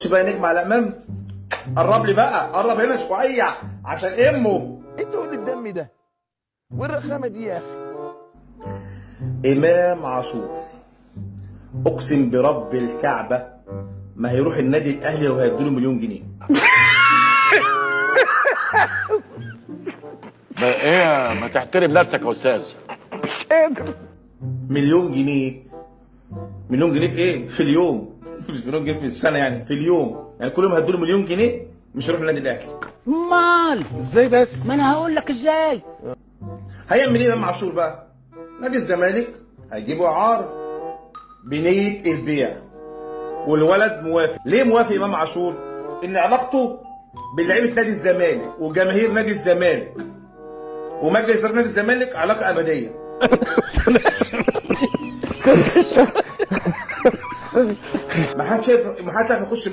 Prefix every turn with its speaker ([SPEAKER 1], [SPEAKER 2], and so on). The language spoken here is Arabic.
[SPEAKER 1] بقى نجم على امام. قرب لي بقى، قرب هنا شويه عشان امه.
[SPEAKER 2] ايه تقول الدم ده والرخامه دي يا اخي؟
[SPEAKER 1] امام عاشور اقسم برب الكعبه ما هيروح النادي الاهلي لو هيديله مليون جنيه.
[SPEAKER 3] ايه ما تحترم نفسك يا استاذ؟
[SPEAKER 2] مش قادر.
[SPEAKER 1] مليون جنيه. مليون جنيه في ايه؟ في اليوم. مش مليون جنيه في السنه، يعني في اليوم، يعني كل يوم هيدوا مليون جنيه مش هيروح النادي الاهلي.
[SPEAKER 4] امال
[SPEAKER 2] ازاي بس؟
[SPEAKER 4] ما انا هقول لك ازاي.
[SPEAKER 1] هيعمل ايه امام عاشور بقى؟ نادي الزمالك هيجيبوا اعاره بنيه البيع، والولد موافق. ليه موافق امام عاشور؟ ان علاقته بلعيبه نادي الزمالك وجماهير نادي الزمالك ومجلس اداره نادي الزمالك علاقه ابديه. ما حدش يخش